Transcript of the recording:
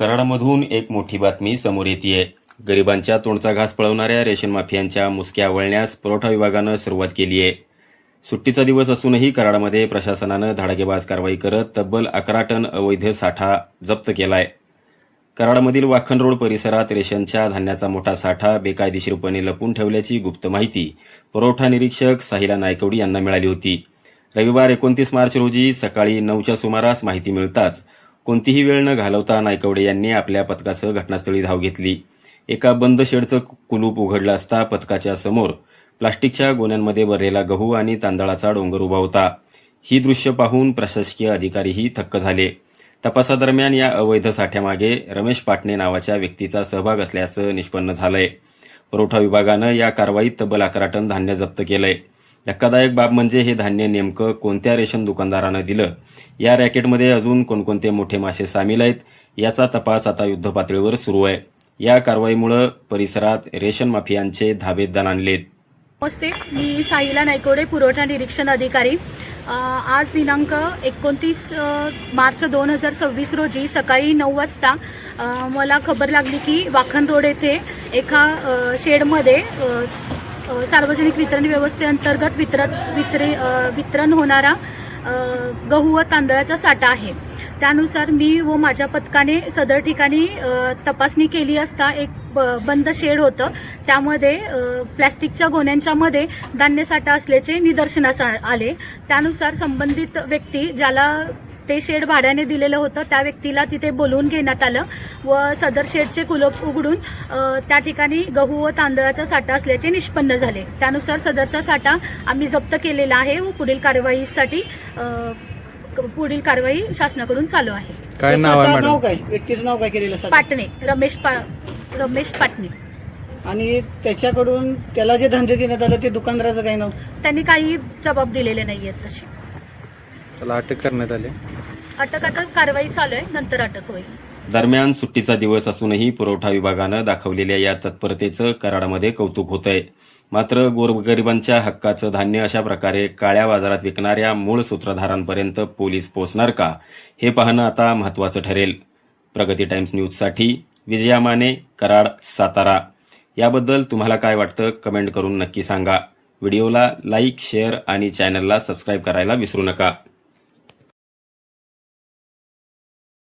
कराडमधून एक मोठी बातमी समोर येतेय। गरिबांच्या तोंडचा घास पळवणाऱ्या रेशन माफियांच्या मुसक्या वळण्यास पुरवठा विभागानं सुरुवात केली आहे। सुट्टीचा दिवस असूनही कराडमध्ये प्रशासनानं धडाकेबाज कारवाई करत तब्बल 11 टन अवैध साठा जप्त केलाय। कराडमधील वाखन रोड परिसरात रेशनच्या धान्याचा मोठा साठा बेकायदेशीरपणे लपून ठेवल्याची गुप्त माहिती पुरवठा निरीक्षक साहिला नायकवडी यांना मिळाली होती। रविवार 29 मार्च रोजी सकाळी 9च्या सुमारास माहिती मिळताच कोणतीही वेळ न घालवता नायकवडे यांनी आपल्या पथकासह घटनास्थळी धाव घेतली। एका बंद शेडचं कुलूप उघडलं असता पथकाच्या समोर प्लास्टिकच्या गोण्यांमध्ये भरलेला गहू आणि तांदळाचा डोंगर उभा होता। ही दृश्य पाहून प्रशासकीय अधिकारीही थक्क झाले। तपासादरम्यान या अवैध साठ्यामागे रमेश पाटणे नावाच्या व्यक्तीचा सहभाग असल्याचं निष्पन्न झालंय। पुरवठा विभागानं या कारवाईत तब्बल 11 टन धान्य जप्त केलंय। धक्कादायक बाब म्हणजे हे धान्य नेमकं कोणत्या रेशन दुकानदारानं दिलं, या रॅकेटमध्ये अजून कोणकोणते मोठे मासे सामील आहेत याचा तपास आता युद्धपातळीवर सुरू आहे। या कारवाईमुळे परिसरात रेशन माफियांचे धाबे दणाणलेत। नमस्ते, मी साहिला नायकवडे, पुरवठा निरीक्षण अधिकारी। आज दिनांक 29 मार्च 2026 रोजी सकाळी 9 वाजता मला खबर लागली की वाखन रोड येथे एका शेडमध्ये सार्वजनिक वितरण व्यवस्थेअंतर्गत वितरण होणारा गहू व तांदळाचा साठा आहे। त्यानुसार मी व माझ्या पथकाने सदर ठिकाणी तपासणी केली असता एक बंद शेड होतं, त्यामध्ये प्लॅस्टिकच्या गोण्यांच्या मध्ये धान्य साठा असल्याचे निदर्शनास आले। त्यानुसार संबंधित व्यक्ती ज्याला ते शेड भाड्याने दिलेलं होतं त्या व्यक्तीला तिथे बोलवून घेण्यात आलं व सदर शेडचे कुलूप उघडून त्या ठिकाणी गहू व तांदळाचा साठा असल्याचे निष्पन्न झाले। त्यानुसार सदरचा साठा आम्ही जप्त केलेला आहे व पुढील कारवाई शासनाकडून चालू आहे। काय नाव आहे मॅडम? काय व्यक्तीचं नाव काय केलेलं सर? पाटणे, रमेश पाटणे। आणि त्याच्याकडून त्याला जे धंदे देण्यात आलं ते दुकानदाराचं काय नाव? त्यांनी काही जबाब दिलेले नाही आहेत तसे। त्याला अटक करण्यात आली। अटक आता कारवाई चालू आहे, नंतर अटक होईल। दरम्यान सुट्टीचा दिवस असूनही पुरवठा विभागानं दाखवलेल्या या तत्परतेचं कराडमध्ये कौतुक होतंय। मात्र गोरगरिबांच्या हक्काचं धान्य अशा प्रकारे काळ्या बाजारात विकणाऱ्या मूळ सूत्रधारांपर्यंत पोलीस पोहोचणार का, हे पाहणं आता महत्त्वाचं ठरेल। प्रगती टाइम्स न्यूजसाठी विजया माने, कराड, सातारा। याबद्दल तुम्हाला काय वाटतं कमेंट करून नक्की सांगा। व्हिडिओला लाईक, शेअर आणि चॅनलला सबस्क्राईब करायला विसरू नका।